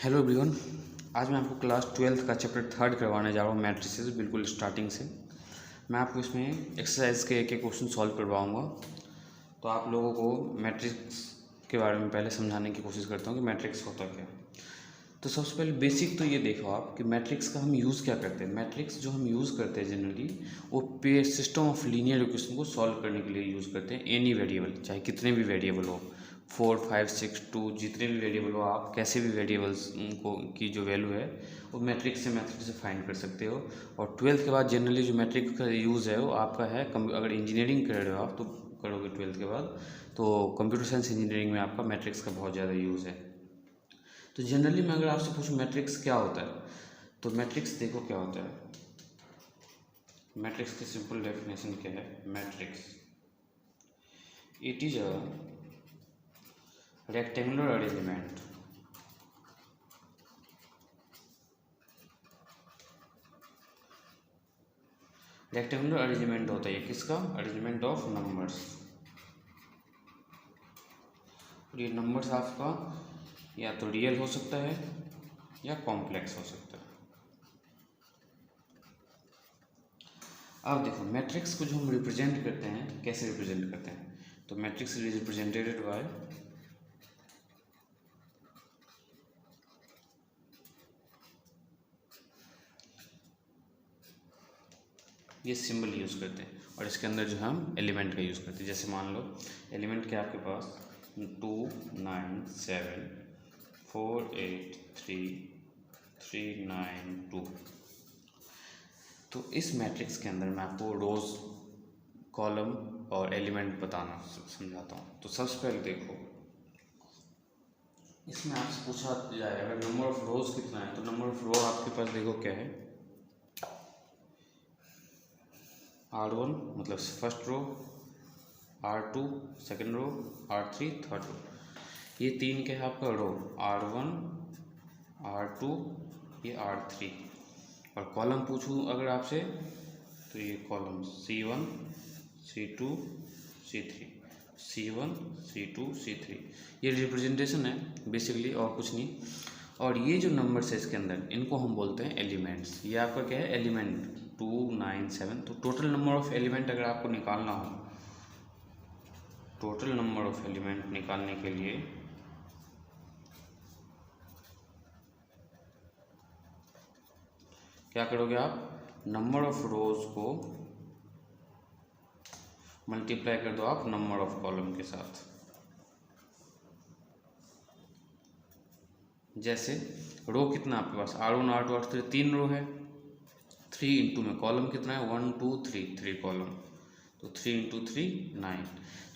Hello everyone. आज मैं आपको क्लास 12th का चैप्टर 3 करवाने जा रहा हूँ, मैट्रिसेस, बिल्कुल स्टार्टिंग से। मैं आपको इसमें एक्सरसाइज के एक क्वेश्चन सॉल्व करवाऊँगा। तो आप लोगों को मैट्रिक्स के बारे में पहले समझाने की कोशिश करता हूँ कि मैट्रिक्स होता क्या है। तो सबसे पहले बेसिक तो ये देखो आप कि मैट्रिक्स का हम यूज़ क्या करते हैं। मैट्रिक्स जो हम यूज़ करते हैं जनरली वो पे सिस्टम ऑफ लीनियर इक्वेशन को सॉल्व करने के लिए यूज़ करते हैं। एनी वेरिएबल, चाहे कितने भी वेरिएबल हो, 4, 5, 6, 2, जितने भी वेरिएबल हो, आप कैसे भी वेरिएबल्स को की जो वैल्यू है वो मैट्रिक्स से मेथड से फाइंड कर सकते हो। और 12th के बाद जनरली जो मैट्रिक्स का यूज़ है वो आपका है, अगर इंजीनियरिंग कर रहे हो आप तो करोगे 12th के बाद, तो कंप्यूटर साइंस इंजीनियरिंग में आपका मैट्रिक्स का बहुत ज़्यादा यूज़ है। तो जनरली मैं अगर आपसे पूछूं मैट्रिक्स क्या होता है, तो मैट्रिक्स देखो क्या होता है। मैट्रिक्स की सिंपल डेफिनेशन क्या है। Matrix it is a rectangular arrangement होता है किसका, अरेंजमेंट ऑफ नंबर्स। और ये नंबर्स आपका या तो रियल हो सकता है या कॉम्प्लेक्स हो सकता है। अब देखो मैट्रिक्स को जो हम रिप्रेजेंट करते हैं, कैसे रिप्रेजेंट करते हैं, तो मैट्रिक्स इज रिप्रेजेंटेड बाय ये सिंबल यूज़ करते हैं। और इसके अंदर जो हम एलिमेंट का यूज़ करते हैं, जैसे मान लो एलिमेंट क्या आपके पास 2, 9, 7, 4, 8, 3, 3, 9, 2। तो इस मैट्रिक्स के अंदर मैं आपको रोज़, कॉलम और एलिमेंट बताना समझाता हूँ। तो सबसे पहले देखो, इसमें आपसे पूछा जाए अगर नंबर ऑफ रोज कितना है, तो नंबर ऑफ रो आपके पास देखो क्या है, R1 मतलब first row, R2 second row, R3 third row. ये तीन क्या है आपका रो, R1, R2, ये R3। और कॉलम पूछूं अगर आपसे तो ये column C1, C2, C3, C1, C2, C3। ये रिप्रेजेंटेशन है बेसिकली, और कुछ नहीं। और ये जो नंबर्स है इसके अंदर, इनको हम बोलते हैं एलिमेंट्स। ये आपका क्या है, एलिमेंट 2, 9, 7। तो टोटल नंबर ऑफ एलिमेंट अगर आपको निकालना हो, टोटल नंबर ऑफ एलिमेंट निकालने के लिए क्या करोगे आप, नंबर ऑफ रोज को मल्टीप्लाई कर दो आप नंबर ऑफ कॉलम के साथ। जैसे रो कितना आपके पास, R1, R2, R3, 3 रो है, 3 इंटू में कॉलम कितना है, 1, 2, 3, 3 कॉलम, तो 3 इंटू 3 9।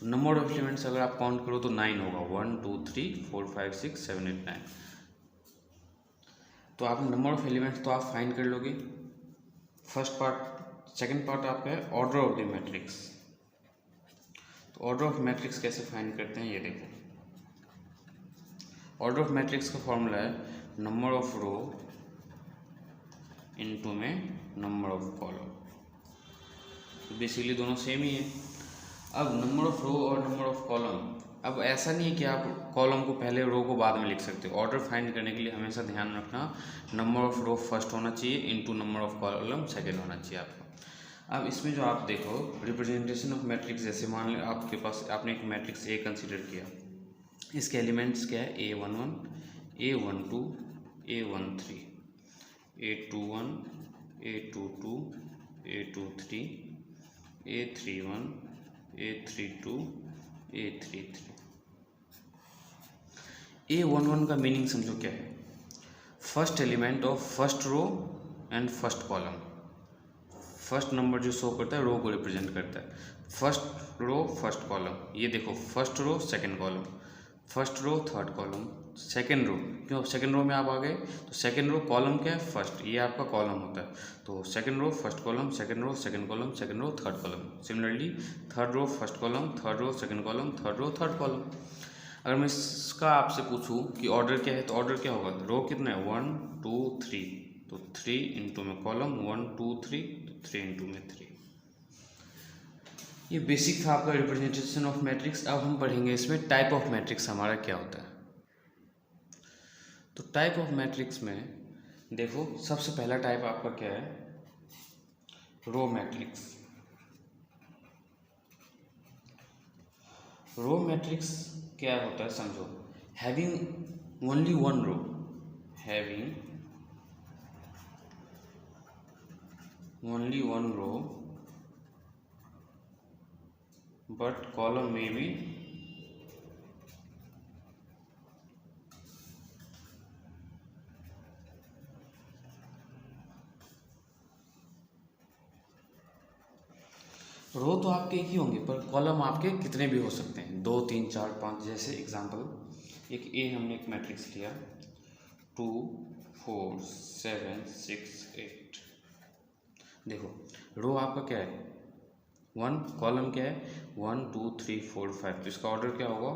तो नंबर ऑफ एलिमेंट्स अगर आप काउंट करो तो 9 होगा, 1, 2, 3, 4, 5, 6, 7, 8, 9। तो आप नंबर ऑफ एलिमेंट्स तो आप फाइंड कर लोगे। फर्स्ट पार्ट, सेकंड पार्ट आपका है ऑर्डर ऑफ द मैट्रिक्स। तो ऑर्डर ऑफ मैट्रिक्स कैसे फाइंड करते हैं, ये देखो। ऑर्डर ऑफ मैट्रिक्स का फॉर्मूला है नंबर ऑफ रो इनटू में नंबर ऑफ कॉलम। तो बेसिकली दोनों सेम ही है। अब नंबर ऑफ रो और नंबर ऑफ कॉलम, अब ऐसा नहीं है कि आप कॉलम को पहले, रो को बाद में लिख सकते हो। ऑर्डर फाइंड करने के लिए हमेशा ध्यान रखना नंबर ऑफ रो फर्स्ट होना चाहिए into number of column second होना चाहिए आपका। अब इसमें जो आप देखो रिप्रेजेंटेशन ऑफ मैट्रिक्स, जैसे मान लो आपके पास, आपने एक मैट्रिक्स ए कंसीडर किया, इसके एलिमेंट्स क्या है, A11, A12, A13, A21, A22, A23, A31, A32, A33। A11 का मीनिंग समझो क्या है, first element of first row and first column. First number जो शो करता है रो को रिप्रेजेंट करता है, फर्स्ट रो फर्स्ट कॉलम। ये देखो first row second column, first row third column, second row, क्यों सेकंड रो में आप आ गए, तो सेकंड रो कॉलम क्या है, फर्स्ट, ये आपका कॉलम होता है। तो second row first column, second row second column, second row third column. Similarly third row first column, third row second column, third row third column. अगर मैं इसका आपसे पूछूं कि ऑर्डर क्या है, तो ऑर्डर क्या होगा, रो कितना है, 1, 2, 3, तो 3 इंटू में कॉलम 1, 2, 3, तो 3 इंटू में 3। ये बेसिक था आपका रिप्रेजेंटेशन ऑफ मैट्रिक्स। अब हम पढ़ेंगे इसमें टाइप ऑफ मैट्रिक्स हमारा क्या होता है। तो टाइप ऑफ मैट्रिक्स में देखो सबसे पहला टाइप आपका क्या है, रो मैट्रिक्स। रो मैट्रिक्स क्या होता है समझो, having only one row, having only one row but column में भी रो तो आपके एक ही होंगे पर कॉलम आपके कितने भी हो सकते हैं, 2 3 4 5। जैसे एग्जांपल एक ए हमने एक मैट्रिक्स लिया 2 4 7 6 8। देखो रो आपका क्या है 1, कॉलम क्या है 1 2 3 4 5, तो इसका ऑर्डर क्या होगा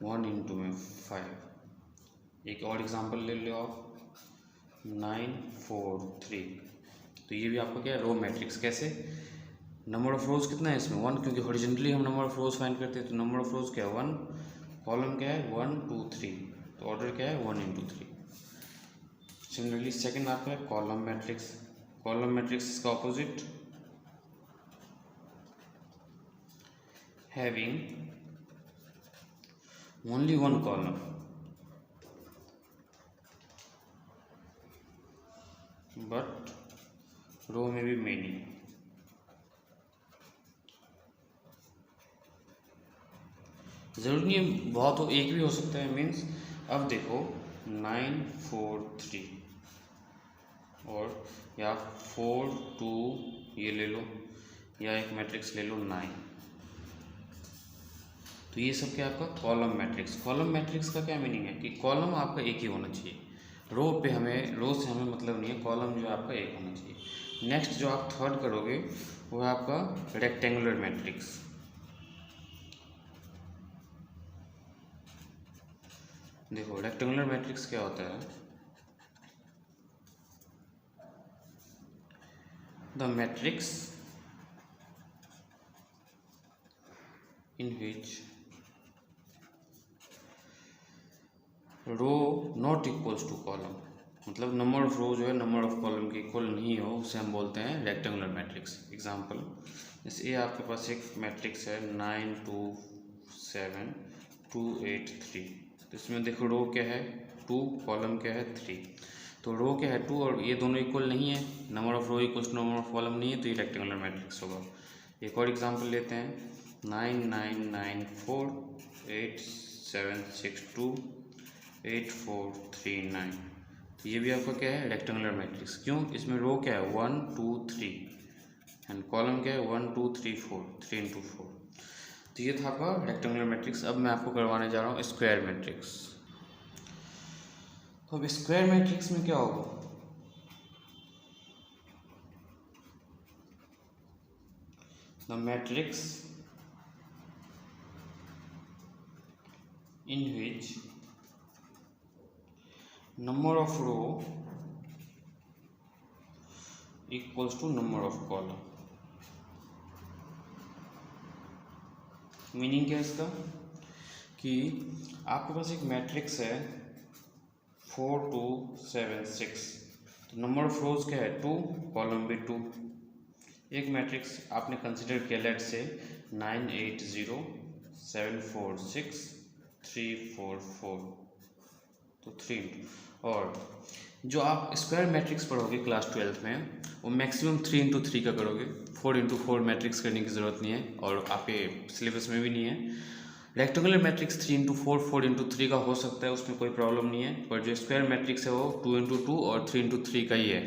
1 इंटू में 5। एक और एग्जांपल ले लो आप 9 4 3, तो ये भी आपका क्या है रो मैट्रिक्स। कैसे, नंबर ऑफ रोज कितना है इसमें 1, क्योंकि हॉरिजॉन्टली हम नंबर ऑफ रोज फाइंड करते हैं, तो नंबर ऑफ रोज क्या है 1, कॉलम क्या है 1 2 3, तो ऑर्डर क्या है 1 इंटू 3। सिमिलरली सेकंड आपका है कॉलम मैट्रिक्स। कॉलम मैट्रिक्स इसका opposite, having only one column but row में भी मेनी। ज़रूरी नहीं है बहुत हो, एक भी हो सकता है। मीन्स अब देखो 9 4 3 और या 4 2 ये ले लो, या एक मैट्रिक्स ले लो 9, तो ये सब क्या आपका कॉलम मैट्रिक्स। कॉलम मैट्रिक्स का क्या मीनिंग है कि कॉलम आपका एक ही होना चाहिए, रो पे हमें, रो से हमें मतलब नहीं है, कॉलम जो है आपका एक होना चाहिए। नेक्स्ट जो आप थर्ड करोगे वो है आपका रेक्टेंगुलर मैट्रिक्स। देखो रेक्टेंगुलर मैट्रिक्स क्या होता है, the matrix in which row not equals to column, मतलब नंबर ऑफ रो जो है नंबर ऑफ कॉलम के इक्वल नहीं हो, उसे हम बोलते हैं रेक्टेंगुलर मैट्रिक्स। एग्जांपल जैसे ये आपके पास एक मैट्रिक्स है 9 2 7 2 8 3, तो इसमें देखो रो क्या है 2, कॉलम क्या है 3, तो रो क्या है 2 और ये दोनों इक्वल नहीं है, number of row equals to number of column नहीं है, तो ये रेक्टेंगुलर मैट्रिक्स होगा। एक और एग्जांपल लेते हैं 9 9 9 4 8 7 6 2 8 4 3 9, ये भी आपका क्या है रेक्टेंगुलर मैट्रिक्स। क्यों, इसमें रो क्या है 1 2 3 एंड कॉलम क्या है 1 2 3 4, 3 इंटू 4। तो ये था आपका रेक्टेंगुलर मैट्रिक्स। अब मैं आपको करवाने जा रहा हूँ स्क्वायर मैट्रिक्स। तो अब स्क्वायर मैट्रिक्स में क्या होगा, the matrix in which number of row equals to number of column. Meaning क्या है इसका कि आपके पास एक मैट्रिक्स है 4 2 7 6, तो नंबर ऑफ रोज क्या है 2, कॉलम भी 2। एक मैट्रिक्स आपने कंसिडर किया लेट से 9 8 0 7 4 6 3 4 4, तो 3, और जो आप स्क्वायर मैट्रिक्स पढ़ोगे क्लास 12 में वो मैक्सिमम 3 इंटू 3 का करोगे, 4 इंटू 4 मैट्रिक्स करने की ज़रूरत नहीं है और आपके सिलेबस में भी नहीं है। रेक्टेंगुलर मैट्रिक्स 3 इंटू 4 4 इंटू 3 का हो सकता है, उसमें कोई प्रॉब्लम नहीं है, पर जो स्क्वायर मैट्रिक्स है वो 2 इंटू 2 और 3 इंटू 3 का ही है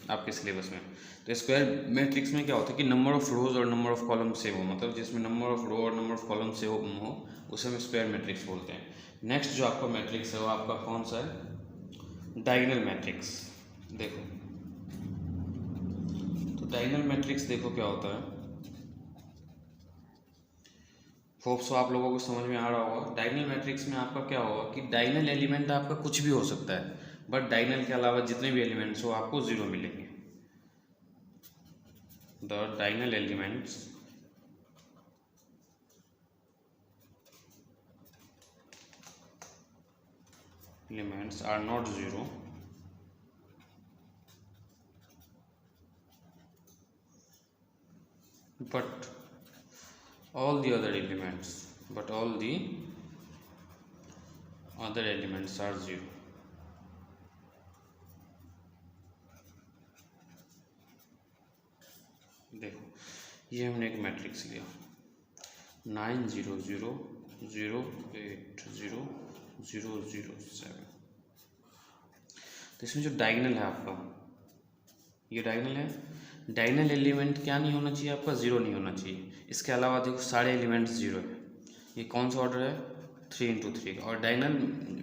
आपके सिलेबस में। तो स्क्वायर मैट्रिक्स में क्या होता है कि नंबर ऑफ रोज और नंबर ऑफ कॉलम सेम हो, मतलब जिसमें नंबर ऑफ रो और नंबर ऑफ कॉलम सेम हो उसे हम स्क्वायर मैट्रिक्स बोलते हैं। नेक्स्ट जो आपका मैट्रिक्स है वो आपका कौन सा है, डायगोनल मैट्रिक्स। देखो तो डायगोनल मैट्रिक्स देखो क्या होता है, होप सो आप लोगों को समझ में आ रहा होगा। डायगोनल मैट्रिक्स में आपका क्या होगा कि डायगोनल एलिमेंट आपका कुछ भी हो सकता है, बट डायगोनल के अलावा जितने भी एलिमेंट्स हो आपको जीरो मिलेंगे। The diagonal elements elements are not zero, but all the other elements are zero. देखो ये हमने एक मैट्रिक्स लिया 9 0 0 0 8 0 0 0 7। तो इसमें जो डायगोनल है आपका, ये डायगोनल है। डायगोनल एलिमेंट क्या नहीं होना चाहिए आपका, ज़ीरो नहीं होना चाहिए। इसके अलावा देखो सारे एलिमेंट्स ज़ीरो है। ये कौन सा ऑर्डर है, 3×3 का। और डायगोनल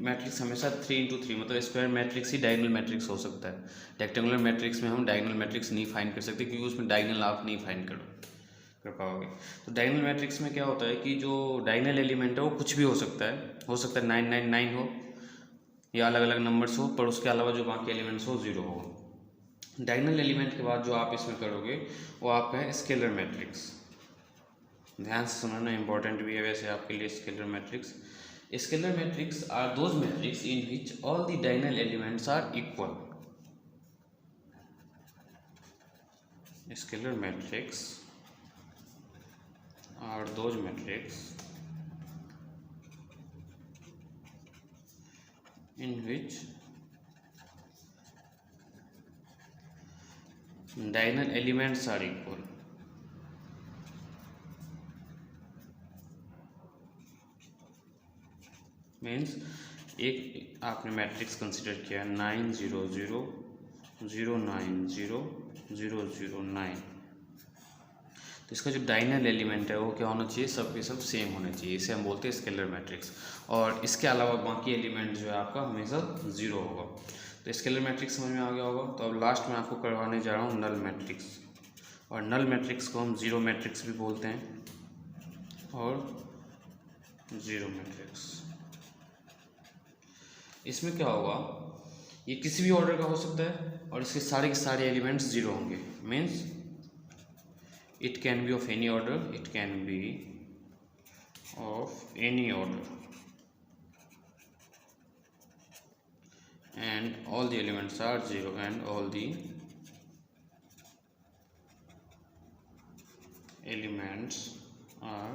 मैट्रिक्स हमेशा 3×3 मतलब स्क्वायर मैट्रिक्स ही डायगोनल मैट्रिक्स हो सकता है। रेक्टेंगुलर मैट्रिक्स में हम डायगोनल मैट्रिक्स नहीं फाइंड कर सकते क्योंकि उसमें डायगोनल आप नहीं फाइंड कर पाओगे। तो डायगोनल मैट्रिक्स में क्या होता है कि जो डायगोनल एलिमेंट है वो कुछ भी हो सकता है 999 हो या अलग अलग नंबर्स हो, पर उसके अलावा जो बाकी एलिमेंट्स हो ज़ीरो हो। डायगोनल एलिमेंट के बाद जो आप इसमें करोगे वो आपका है स्केलर मैट्रिक्स। ध्यान से सुनना, इंपॉर्टेंट भी है वैसे आपके लिए scalar matrix. Scalar matrix are those matrix in which all the diagonal elements are equal. Scalar matrix are those matrix in which diagonal elements are equal। Means एक आपने मैट्रिक्स कंसिडर किया 9 0 0 0 9 0 0 0 9, तो इसका जो डायगोनल एलिमेंट है वो क्या होना चाहिए, सब के सब सेम होने चाहिए। इसे हम बोलते हैं स्केलर मैट्रिक्स। और इसके अलावा बाकी एलिमेंट जो है आपका हमेशा ज़ीरो होगा। तो स्केलर मैट्रिक्स समझ में आ गया होगा। तो अब लास्ट में आपको करवाने जा रहा हूँ नल मैट्रिक्स। और नल मैट्रिक्स को हम ज़ीरो मैट्रिक्स भी बोलते हैं और ज़ीरो मैट्रिक्स। इसमें क्या होगा, ये किसी भी ऑर्डर का हो सकता है और इसके सारे के सारे एलिमेंट्स ज़ीरो होंगे। Means it can be of any order, it can be of any order, and all the elements are zero and all the elements are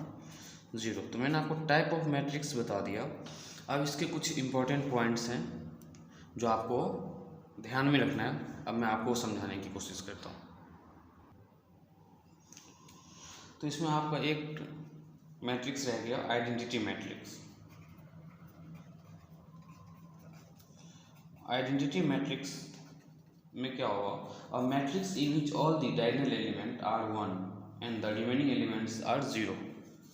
zero। तो मैंने आपको टाइप ऑफ मैट्रिक्स बता दिया। अब इसके कुछ इंपॉर्टेंट पॉइंट्स हैं जो आपको ध्यान में रखना है। अब मैं आपको समझाने की कोशिश करता हूँ। तो इसमें आपका एक मैट्रिक्स रह गया आइडेंटिटी मैट्रिक्स। आइडेंटिटी मैट्रिक्स में क्या होगा, a matrix in which all the diagonal element are 1 and the remaining elements are 0।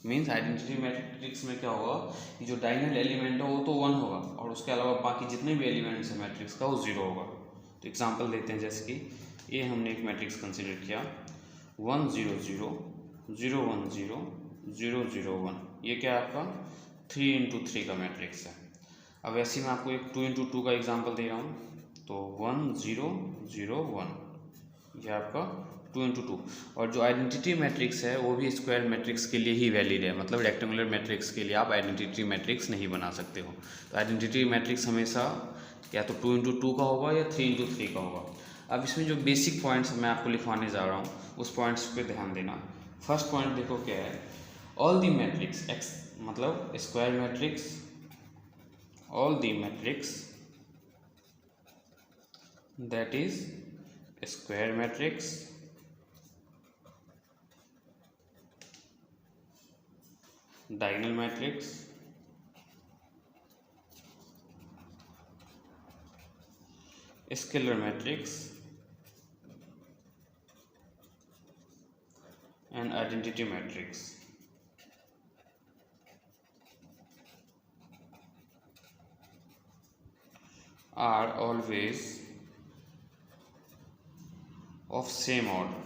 Means identity matrix में क्या होगा कि जो डायगोनल एलिमेंट है वो तो 1 होगा और उसके अलावा बाकी जितने भी एलिमेंट्स हैं मैट्रिक्स का वो 0 होगा। तो एग्जांपल देते हैं, जैसे कि ये हमने एक मैट्रिक्स कंसिडर किया 1 0 0 0 1 0 0 0 1। ये क्या है आपका 3×3 का मैट्रिक्स है। अब ऐसे ही मैं आपको एक 2×2 का एग्जांपल दे रहा हूँ। तो 1 0 0 1 ये आपका 2×2। और जो आइडेंटिटी मैट्रिक्स है वो भी स्क्वायर मैट्रिक्स के लिए ही वैलिड है। मतलब रेक्टेंगुलर मैट्रिक्स के लिए आप आइडेंटिटी मैट्रिक्स नहीं बना सकते हो। तो आइडेंटिटी मैट्रिक्स हमेशा या तो 2×2 का होगा या 3×3 का होगा। अब इसमें जो बेसिक पॉइंट्स मैं आपको लिखवाने जा रहा हूँ उस पॉइंट्स पे ध्यान देना। फर्स्ट पॉइंट देखो क्या है, ऑल दी मैट्रिक्स एक्स मतलब square matrix, all the matrix that is square matrix diagonal matrix scalar matrix and identity matrix are always of same order।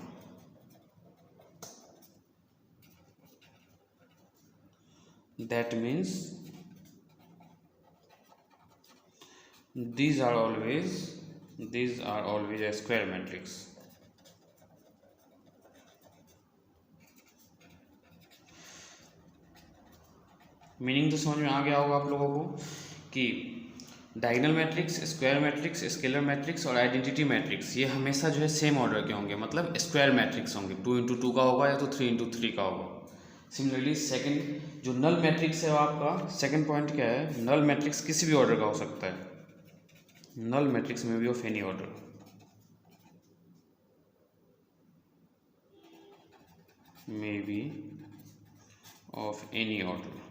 That means these are always a square matrix। Meaning तो समझ में आ गया होगा आप लोगों को कि diagonal matrix, square matrix, scalar matrix और आइडेंटिटी मैट्रिक्स ये हमेशा जो है सेम ऑर्डर के होंगे, मतलब स्क्वायर मैट्रिक्स होंगे, 2 × 2 का होगा या तो 3 × 3 का होगा। सिमिलरली सेकंड जो नल मैट्रिक्स है वो आपका सेकंड पॉइंट क्या है, नल मैट्रिक्स किसी भी ऑर्डर का हो सकता है, नल मैट्रिक्स में भी of any order, may be of any order.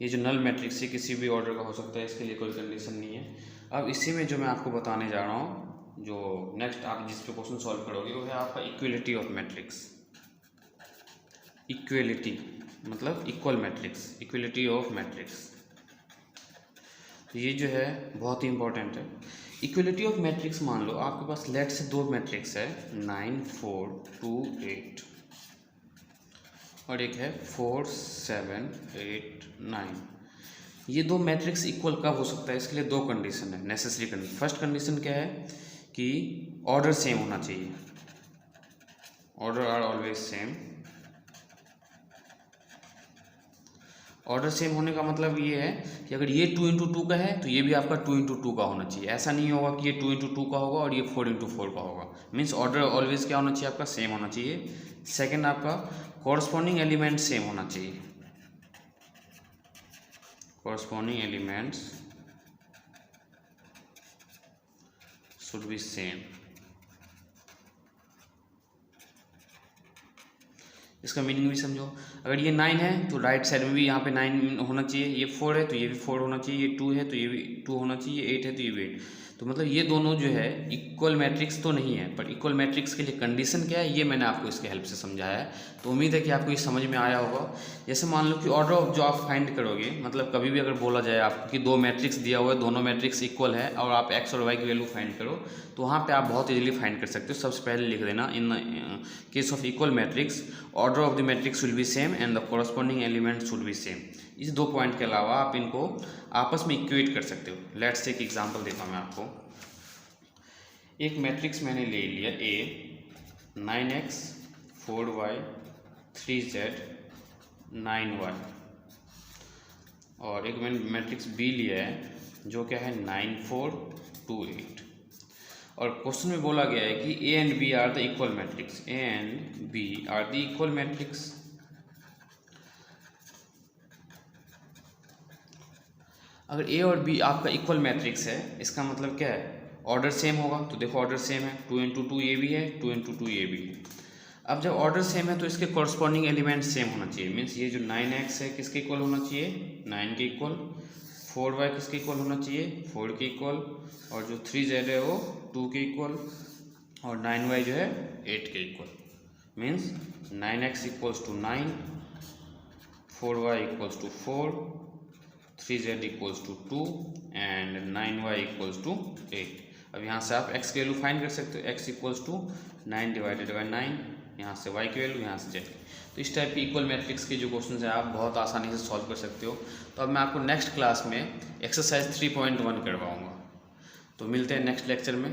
ये जो नल मैट्रिक्स है किसी भी ऑर्डर का हो सकता है, इसके लिए कोई कंडीशन नहीं है। अब इसी में जो मैं आपको बताने जा रहा हूँ, जो नेक्स्ट आप जिस पे क्वेश्चन सॉल्व करोगे वो है आपका इक्वलिटी ऑफ मैट्रिक्स। इक्वलिटी मतलब equal matrix, equality of matrix, ये जो है बहुत ही इंपॉर्टेंट है। इक्वलिटी ऑफ मैट्रिक्स मान लो आपके पास लेट से दो मैट्रिक्स है 9 4 2 8 और एक है 4 7 8 9। ये दो मैट्रिक्स इक्वल कब हो सकता है, इसके लिए दो कंडीशन है, नेसेसरी कंडीशन। फर्स्ट कंडीशन क्या है कि ऑर्डर सेम होना चाहिए, order are always same. Order same होने का मतलब ये है कि अगर ये 2 × 2 का है तो ये भी आपका 2 × 2 का होना चाहिए। ऐसा नहीं होगा कि ये 2 × 2 का होगा और ये 4 × 4 का होगा। मीन्स ऑर्डर ऑलवेज क्या होना चाहिए, आपका सेम होना चाहिए। सेकंड आपका कॉरस्पॉन्डिंग एलिमेंट सेम होना चाहिए, corresponding elements should be same. इसका मीनिंग भी समझो, अगर ये 9 है तो राइट साइड में भी यहाँ पे 9 होना चाहिए, ये 4 है तो ये भी 4 होना चाहिए, ये 2 है तो ये भी 2 होना चाहिए, 8 है तो ये भी 8। तो मतलब ये दोनों जो है इक्वल मैट्रिक्स तो नहीं है, पर इक्वल मैट्रिक्स के लिए कंडीशन क्या है ये मैंने आपको इसके हेल्प से समझाया है। तो उम्मीद है कि आपको ये समझ में आया होगा। जैसे मान लो कि ऑर्डर ऑफ जो आप फाइंड करोगे, मतलब कभी भी अगर बोला जाए आपको कि दो मैट्रिक्स दिया हुआ है, दोनों मैट्रिक्स इक्वल है और आप एक्स और वाई की वैल्यू फाइंड करो, तो वहाँ पे आप बहुत इजीली फाइंड कर सकते हो। सबसे पहले लिख देना in case of equal matrix order of the matrix will be same and the corresponding element should be same. इस दो पॉइंट के अलावा आप इनको आपस में इक्वेट कर सकते हो। लेट्स से एक एग्जांपल देता हूँ मैं आपको। एक मैट्रिक्स मैंने ले लिया A 9x 4y 3z 9y और एक मैंने मैट्रिक्स B लिया है जो क्या है 9 4 2 8 और क्वेश्चन में बोला गया है कि A and B are the equal matrix, A and B are the equal matrix. अगर A और B आपका इक्वल मैट्रिक्स है इसका मतलब क्या है, ऑर्डर सेम होगा। तो देखो ऑर्डर सेम है, 2 × 2 ये भी है, 2 × 2 ये भी है। अब जब ऑर्डर सेम है तो इसके कॉरस्पॉन्डिंग एलिमेंट सेम होना चाहिए। मीन्स ये जो 9x है किसके इक्वल होना चाहिए, 9 के इक्वल। 4y किसके इक्वल होना चाहिए, 4 के इक्वल। और जो 3z है वो 2 के इक्वल और 9y जो है 8 के equal. Means 9x equals to 9, 4y equals to 4, 3z equals to 2 and 9y equals to 8। अब यहाँ से आप x की वैल्यू फाइंड कर सकते हो, x इक्वल्स टू 9 / 9, यहाँ से y की वैल्यू, यहाँ से z। तो इस टाइप की इक्वल मैट्रिक्स के जो क्वेश्चन है आप बहुत आसानी से सॉल्व कर सकते हो। तो अब मैं आपको नेक्स्ट क्लास में एक्सरसाइज 3.1 करवाऊँगा। तो मिलते हैं नेक्स्ट लेक्चर में।